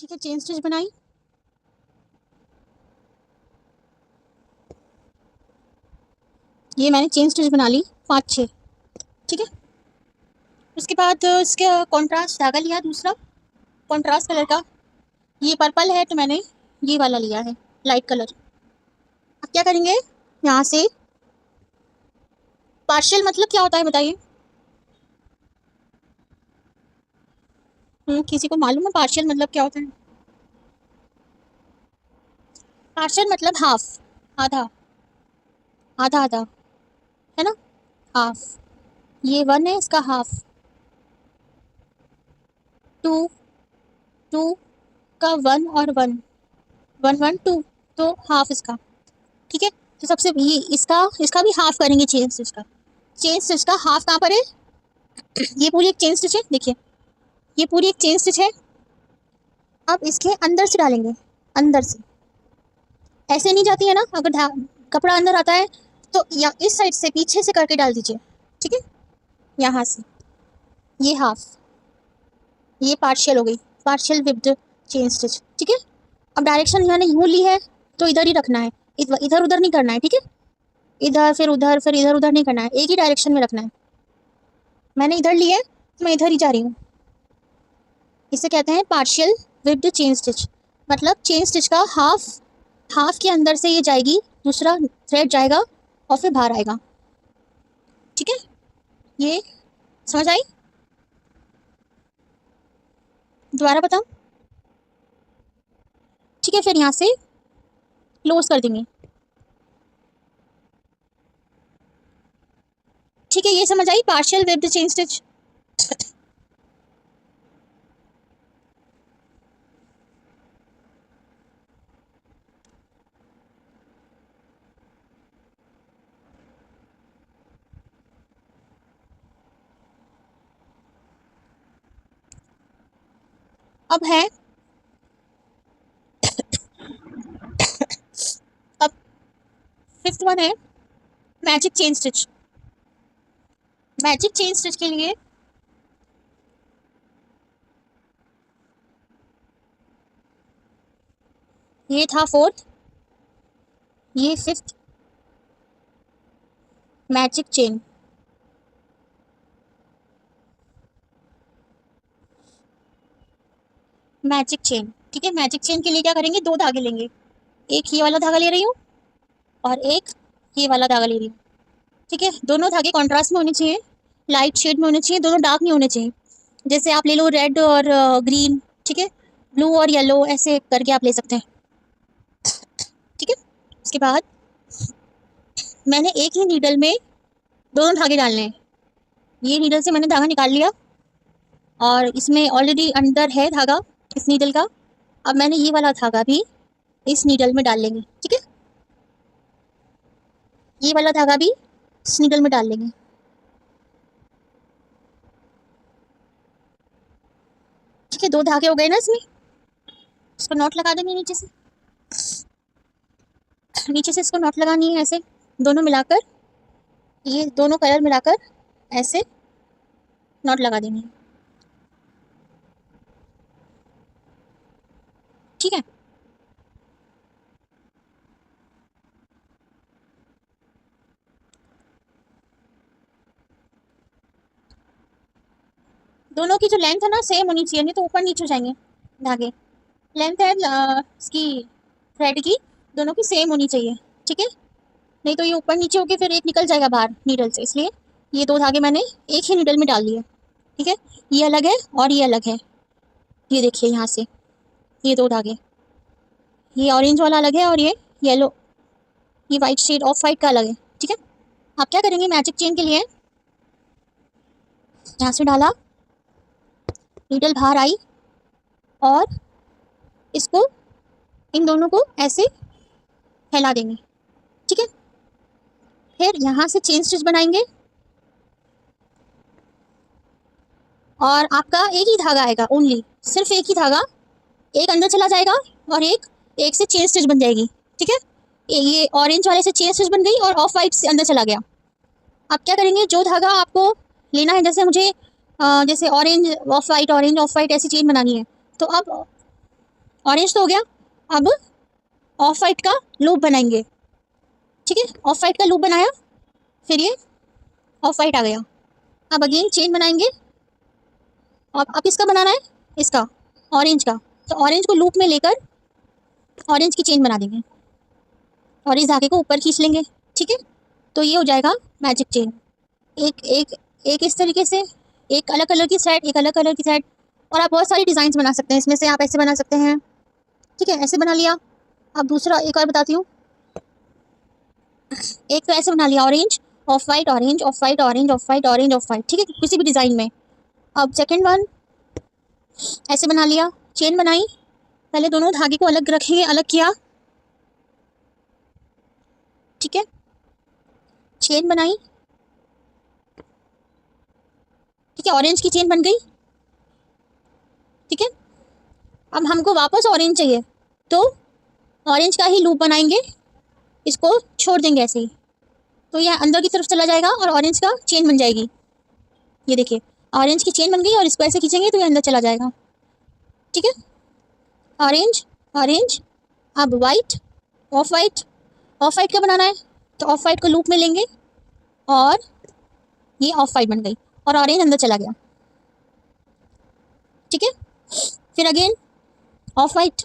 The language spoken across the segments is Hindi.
ठीक है, चेन स्टिच बनाई। ये मैंने चेन स्टिच बना ली 5-6। ठीक है, उसके बाद इसका कॉन्ट्रास्ट धागा लिया दूसरा कॉन्ट्रास्ट कलर का। ये पर्पल है तो मैंने ये वाला लिया है लाइट कलर। अब क्या करेंगे, यहाँ से पार्शियल मतलब क्या होता है बताइए। किसी को मालूम है पार्शियल मतलब क्या होता है? पार्शियल मतलब हाफ, आधा, आधा आधा, है ना, हाफ। ये 1 है, इसका हाफ। 2, 2 का 1 और 1, 1 1 2, तो हाफ इसका। ठीक है, तो सबसे ये इसका इसका भी हाफ करेंगे चेन स्टिच का। चेन स्टिच का हाफ कहाँ पर है? ये पूरी एक चेन स्टिच है, देखिए ये पूरी एक चेन स्टिच है। अब इसके अंदर से डालेंगे, अंदर से, ऐसे नहीं जाती है ना, अगर कपड़ा अंदर आता है तो या इस साइड से पीछे से करके डाल दीजिए। ठीक है, यहाँ से ये हाफ, ये पार्शियल हो गई, पार्शियल विद चेन स्टिच। ठीक है, अब डायरेक्शन मैंने यूँ ली है तो इधर ही रखना है, इधर उधर नहीं करना है। ठीक है, इधर फिर उधर फिर इधर उधर नहीं करना है, एक ही डायरेक्शन में रखना है। मैंने इधर ली है तो मैं इधर ही जा रही हूँ। इसे कहते हैं पार्शियल विद चेन स्टिच, मतलब चेन स्टिच का हाफ, हाफ के अंदर से ये जाएगी, दूसरा थ्रेड जाएगा और फिर बाहर आएगा। ठीक है, ये समझ आई? दोबारा बताऊं? ठीक है, फिर यहाँ से क्लोज कर देंगे। ठीक है, ये समझ आई पार्शियल विद चेन स्टिच। अब है, अब 5th वन है magic chain stitch. Magic chain stitch के लिए ये था 4th, ये 5th magic chain. Magic chain, ठीक है, मैजिक चेन के लिए क्या करेंगे, 2 धागे लेंगे, एक ये वाला धागा ले रही हूँ और एक ये वाला धागा ले रही हूँ। ठीक है, दोनों धागे कॉन्ट्रास्ट में होने चाहिए, लाइट शेड में होने चाहिए, दोनों डार्क नहीं होने चाहिए। जैसे आप ले लो रेड और ग्रीन, ठीक है, ब्लू और येलो, ऐसे करके आप ले सकते हैं। ठीक है, उसके बाद मैंने एक ही नीडल में दोनों धागे डालने हैं। ये नीडल से मैंने धागा निकाल लिया और इसमें ऑलरेडी अंदर है धागा इस नीडल का। अब मैंने ये वाला धागा भी इस नीडल में डाल लेंगे। ठीक है, ये वाला धागा भी इस नीडल में डाल लेंगे। ठीक है, 2 धागे हो गए ना इसमें। इसको नॉट लगा देंगे नीचे से, नीचे से इसको नॉट लगानी है ऐसे, दोनों मिलाकर, ये दोनों कलर मिलाकर ऐसे नॉट लगा देंगे। ठीक है, दोनों की जो लेंथ है ना सेम होनी चाहिए, नहीं तो ऊपर नीचे हो जाएंगे धागे। लेंथ है इसकी थ्रेड की, दोनों की सेम होनी चाहिए। ठीक है, नहीं तो ये ऊपर नीचे होके फिर एक निकल जाएगा बाहर नीडल से, इसलिए ये 2 धागे मैंने एक ही नीडल में डाल दिए। ठीक है, ये अलग है और ये अलग है। ये देखिए यहाँ से ये 2 धागे, ये ऑरेंज वाला अलग है और ये येलो, ये वाइट शेड ऑफ वाइट का अलग है। ठीक है, आप क्या करेंगे मैजिक चेन के लिए, यहाँ से डाला, नीडल बाहर आई और इसको, इन दोनों को ऐसे फैला देंगे। ठीक है, फिर यहाँ से चेन स्टिच बनाएंगे और आपका एक ही धागा आएगा, ओनली सिर्फ एक ही धागा, एक अंदर चला जाएगा और एक से चेन स्टिच बन जाएगी। ठीक है, ये ऑरेंज वाले से चेन स्टिच बन गई और ऑफ वाइट से अंदर चला गया। आप क्या करेंगे, जो धागा आपको लेना है, जैसे मुझे जैसे ऑरेंज ऑफ वाइट ऐसी चेन बनानी है, तो अब ऑरेंज तो हो गया। अब ऑफ वाइट का लूप बनाएंगे। ठीक है, ऑफ वाइट का लूप बनाया, फिर ये ऑफ वाइट आ गया। अब अगेन चेन बनाएंगे। अब किसका बनाना है? इसका, ऑरेंज का। तो ऑरेंज को लूप में लेकर ऑरेंज की चेन बना देंगे और इस धागे को ऊपर खींच लेंगे। ठीक है, तो ये हो जाएगा मैजिक चेन। एक एक एक इस तरीके से, एक अलग कलर की साइड, एक अलग कलर की साइड। और आप बहुत सारी डिजाइन बना सकते हैं इसमें से। आप ऐसे बना सकते हैं, ठीक है, ऐसे बना लिया। अब दूसरा एक और बताती हूँ। एक तो ऐसे बना लिया, orange of white, orange of white, orange of white, orange of white. ठीक है, किसी भी डिजाइन में। अब सेकेंड वन ऐसे बना लिया, चेन बनाई। पहले दोनों धागे को अलग रखेंगे, अलग किया। ठीक है, चेन बनाई। ठीक है, ऑरेंज की चेन बन गई। ठीक है, अब हमको वापस ऑरेंज चाहिए, तो ऑरेंज का ही लूप बनाएंगे, इसको छोड़ देंगे ऐसे ही। तो यह अंदर की तरफ चला जाएगा और ऑरेंज का चेन बन जाएगी। ये देखिए, ऑरेंज की चेन बन गई और इसको ऐसे खींचेंगे तो ये अंदर चला जाएगा। ठीक है, ऑरेंज ऑरेंज। अब white, of white. Of white का बनाना है, तो ऑफ वाइट को लूप में लेंगे और ये ऑफ वाइट बन गई और ऑरेंज अंदर चला गया। ठीक है, फिर अगेन ऑफ वाइट।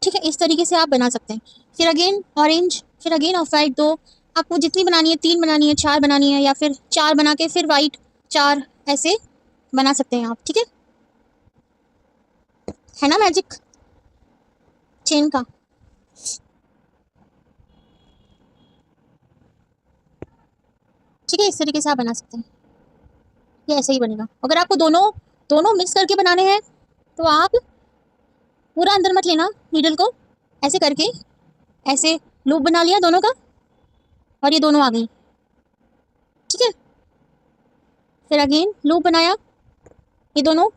ठीक है, इस तरीके से आप बना सकते हैं। फिर अगेन ऑरेंज, फिर अगेन ऑफ वाइट। दो, आपको जितनी बनानी है, 3 बनानी है, 4 बनानी है, या फिर 4 बना के फिर वाइट 4, ऐसे बना सकते हैं आप। ठीक है ना मैजिक चेन का। ठीक है, इस तरीके से आप बना सकते हैं। ये ऐसे ही बनेगा। अगर आपको दोनों दोनों मिक्स करके बनाने हैं तो आप पूरा अंदर मत लेना नीडल को, ऐसे करके ऐसे लूप बना लिया दोनों का और ये दोनों आ गई। ठीक है, फिर अगेन लूप बनाया, ये दोनों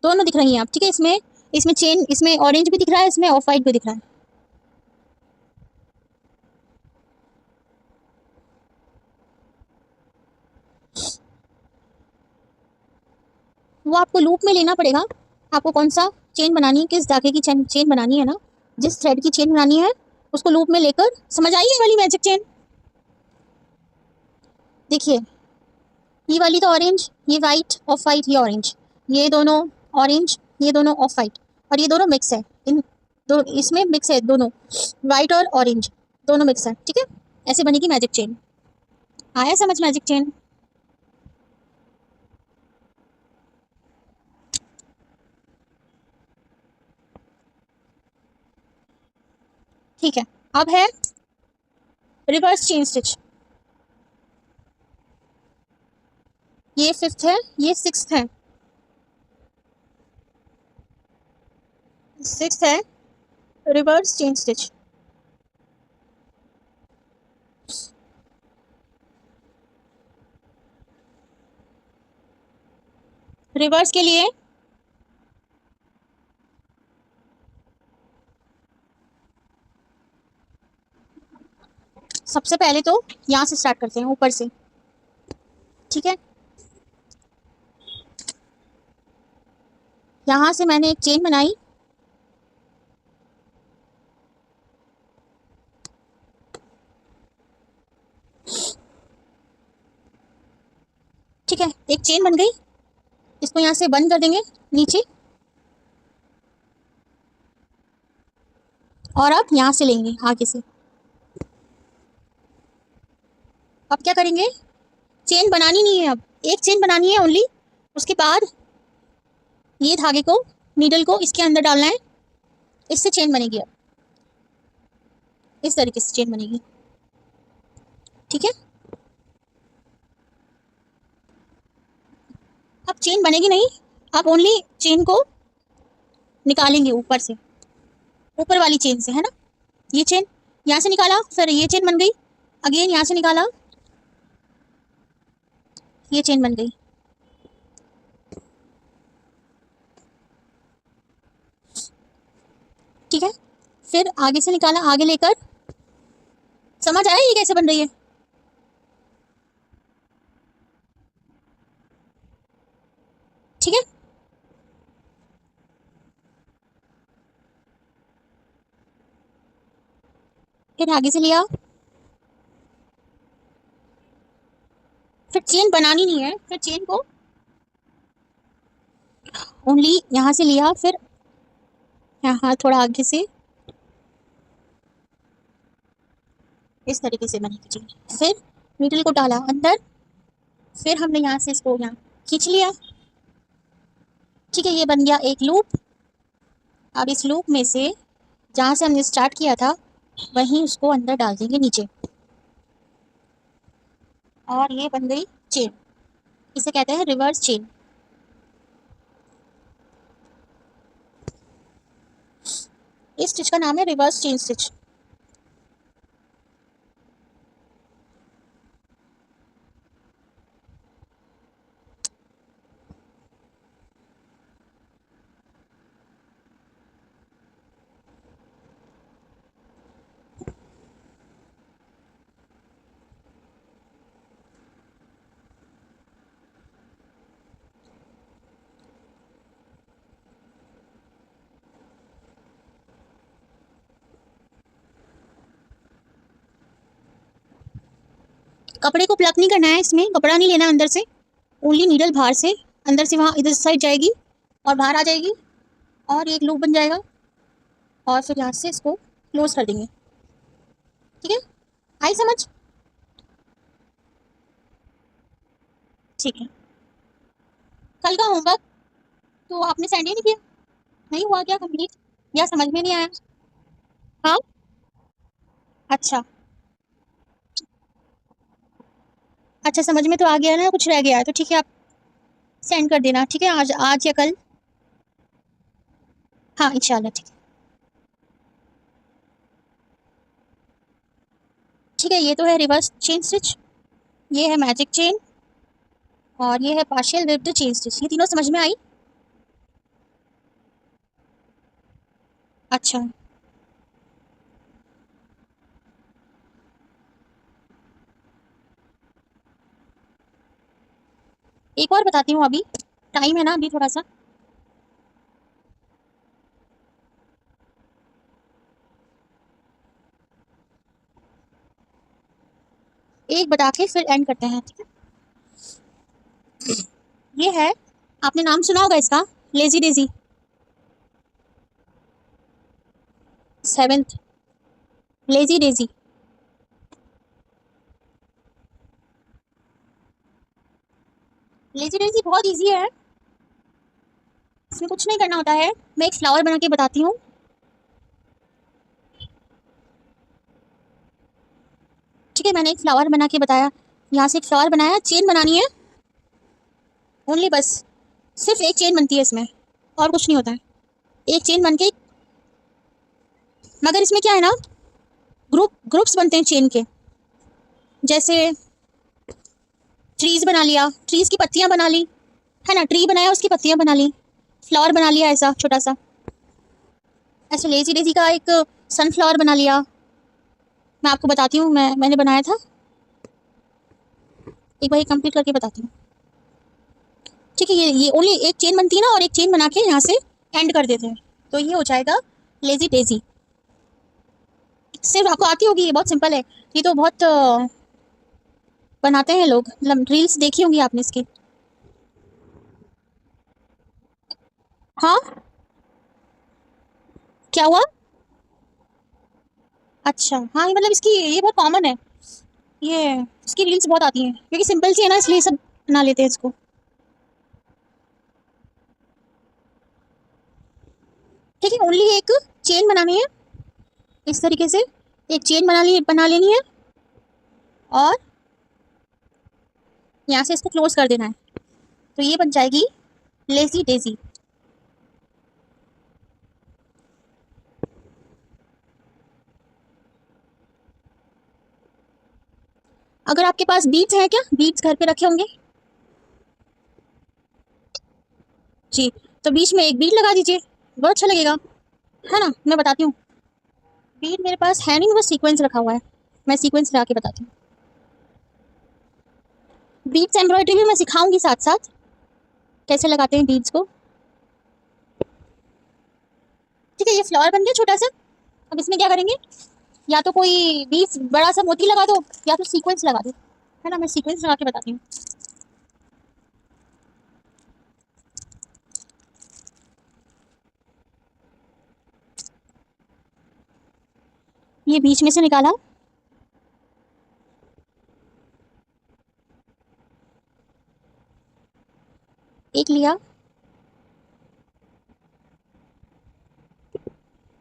दोनों दिख रही हैं आप। ठीक है, इसमें इसमें चेन, इसमें ऑरेंज भी दिख रहा है, इसमें ऑफ वाइट भी दिख रहा है। वो आपको लूप में लेना पड़ेगा। आपको कौन सा चेन बनानी है, किस धागे की चेन बनानी है ना, जिस थ्रेड की चेन बनानी है उसको लूप में लेकर। समझ आई ये वाली मैजिक चेन? देखिए, ये वाली तो ऑरेंज, ये वाइट, ऑफ वाइट, ये ऑरेंज, ये दोनों ऑरेंज, ये दोनों ऑफ वाइट, और ये दोनों मिक्स है। इन दो इसमें मिक्स है, दोनों वाइट और ऑरेंज दोनों मिक्स है। ठीक है, ऐसे बनेगी मैजिक चेन। आया समझ मैजिक चेन? ठीक है, अब है रिवर्स चेन स्टिच। ये 5th है, ये 6th है। 6th है रिवर्स चेन स्टिच। रिवर्स के लिए सबसे पहले तो यहाँ से स्टार्ट करते हैं, ऊपर से। ठीक है, यहाँ से मैंने एक चेन बनाई। ठीक है, एक चेन बन गई, इसको यहाँ से बंद कर देंगे नीचे, और अब यहाँ से लेंगे आगे से। अब क्या करेंगे, चेन बनानी नहीं है, अब एक चेन बनानी है ओनली। उसके बाद ये धागे को, नीडल को इसके अंदर डालना है, इससे चेन बनेगी। अब इस तरीके से चेन बनेगी। ठीक है, अब चेन बनेगी नहीं, आप ओनली चेन को निकालेंगे ऊपर से, ऊपर वाली चेन से, है ना। ये चेन यहाँ से निकाला, फिर ये चेन बन गई। अगेन यहाँ से निकाला, ये चेन बन गई। ठीक है, फिर आगे से निकाला, आगे लेकर। समझ आया ये कैसे बन रही है? ठीक है। फिर आगे से लिया, फिर चेन बनानी नहीं है, फिर चेन को ओनली यहाँ से लिया, फिर यहाँ थोड़ा आगे से इस तरीके से बनेगी चेन। फिर नीडल को डाला अंदर, फिर हमने यहाँ से इसको यहाँ खींच लिया। ठीक है, ये बन गया एक लूप। अब इस लूप में से जहाँ से हमने स्टार्ट किया था वहीं उसको अंदर डाल देंगे नीचे, और ये बन गई चेन। इसे कहते हैं रिवर्स चेन। इस स्टिच का नाम है रिवर्स चेन स्टिच। कपड़े को प्लग नहीं करना है, इसमें कपड़ा नहीं लेना अंदर से, ओनली नीडल बाहर से, अंदर से वहाँ इधर साइड जाएगी और बाहर आ जाएगी, और एक लूप बन जाएगा, और फिर यहाँ से इसको क्लोज कर देंगे। ठीक है, आई समझ? ठीक है। कल का होमवर्क तो आपने सेंड ही नहीं किया, नहीं हुआ क्या कंप्लीट, या समझ में नहीं आया? हाँ, अच्छा अच्छा, समझ में तो आ गया ना, कुछ रह गया है तो ठीक है, आप सेंड कर देना। ठीक है, आज आज या कल। हाँ इंशाल्लाह, ठीक है। ठीक है, ये तो है रिवर्स चेन स्टिच, ये है मैजिक चेन, और ये है पार्शियल रिप्ड चेन स्टिच। ये तीनों समझ में आई? अच्छा, एक और बताती हूँ, अभी टाइम है ना अभी थोड़ा सा। एक बता के फिर एंड करते हैं, ठीक है। ये है, आपने नाम सुना होगा इसका, lazy Daisy. 7th, lazy Daisy. Lazy Daisy बहुत इजी है, इसमें कुछ नहीं करना होता है। मैं एक फ्लावर बना के बताती हूँ। ठीक है, मैंने एक फ्लावर बना के बताया, यहाँ से एक फ्लावर बनाया, चेन बनानी है ओनली, बस सिर्फ एक चेन बनती है इसमें, और कुछ नहीं होता है। एक चेन बन के, मगर इसमें क्या है ना, ग्रुप्स बनते हैं चेन के, जैसे ट्रीज बना लिया, ट्रीज की पत्तियां बना ली, है ना, ट्री बनाया उसकी पत्तियां बना ली, फ्लावर बना लिया ऐसा छोटा सा, ऐसे लेजी डेजी का एक सनफ्लावर बना लिया। मैं आपको बताती हूँ, मैंने बनाया था, एक बार कंप्लीट करके बताती हूँ। ठीक है, ये ओनली एक चेन बनती है ना, और एक चेन बना के यहाँ से एंड कर देते हैं, तो ये हो जाएगा लेजी डेजी। सिर्फ आपको आती होगी, ये बहुत सिंपल है, ये तो बहुत बनाते हैं लोग, मतलब रील्स देखी होंगी आपने इसकी। हाँ, क्या हुआ? अच्छा, हाँ, ये मतलब इसकी ये बहुत कॉमन है, ये इसकी रील्स बहुत आती हैं, क्योंकि सिंपल सी है ना, इसलिए सब बना लेते हैं इसको। ठीक है, ओनली एक चेन बनानी है, इस तरीके से एक चेन बना लेनी है, और यहाँ से इसको क्लोज कर देना है, तो ये बन जाएगी लेजी डेजी। अगर आपके पास बीड्स हैं, क्या बीड्स घर पे रखे होंगे? जी, तो बीच में एक बीड लगा दीजिए, बहुत अच्छा लगेगा, है ना। मैं बताती हूँ, बीड मेरे पास है नहीं, बस सीक्वेंस रखा हुआ है, मैं सीक्वेंस लगा के बताती हूँ। बीड्स एम्ब्रॉयडरी भी मैं सिखाऊंगी साथ साथ, कैसे लगाते हैं बीड्स को। ठीक है, ये फ्लावर बन गया छोटा सा। अब इसमें क्या करेंगे, या तो कोई बीच बड़ा सा मोती लगा दो या तो सीक्वेंस लगा दो, है ना। मैं सीक्वेंस लगा के बताती हूँ। ये बीच में से निकाला, एक लिया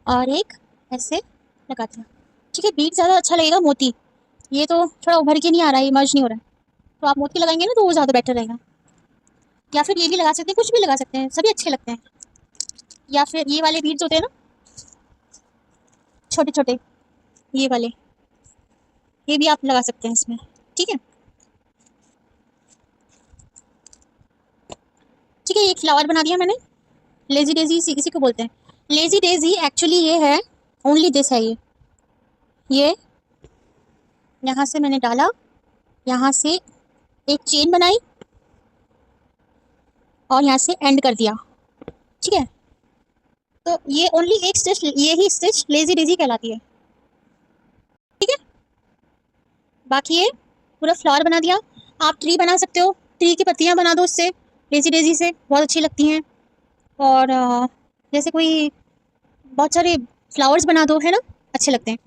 और एक ऐसे लगा दिया। ठीक है, बीच ज़्यादा अच्छा लगेगा मोती, ये तो थोड़ा उभर के नहीं आ रहा है, मर्ज नहीं हो रहा है, तो आप मोती लगाएंगे ना तो वो ज़्यादा बेटर रहेगा। या फिर ये भी लगा सकते हैं, कुछ भी लगा सकते हैं, सभी अच्छे लगते हैं। या फिर ये वाले बीड्स होते हैं ना, छोटे छोटे, ये वाले, ये भी आप लगा सकते हैं इसमें। ठीक है, ठीक है, ये फ्लावर बना दिया मैंने। लेजी डेजी इसी को बोलते हैं। लेजी डेजी एक्चुअली ये है, ओनली दिस है ये यहाँ से मैंने डाला, यहाँ से एक चेन बनाई और यहाँ से एंड कर दिया। ठीक है, तो ये ओनली एक स्टिच, ये ही स्टिच लेजी डेजी कहलाती है। ठीक है, बाकी ये पूरा फ्लावर बना दिया। आप ट्री बना सकते हो, ट्री की पत्तियां बना दो इससे, लेजी डेजी से बहुत अच्छी लगती हैं। और जैसे कोई बहुत सारे फ्लावर्स बना दो, है ना, अच्छे लगते हैं।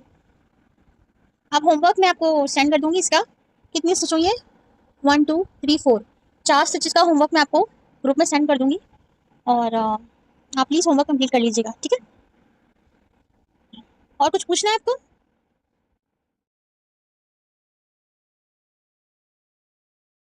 अब होमवर्क मैं आपको सेंड कर दूंगी इसका, कितनी स्टिच हुई है, 1 2 3 4, 4 स्टिचेस का होमवर्क मैं आपको ग्रुप में सेंड कर दूंगी। और आप प्लीज़ होमवर्क कंप्लीट कर लीजिएगा। ठीक है, और कुछ पूछना है आपको।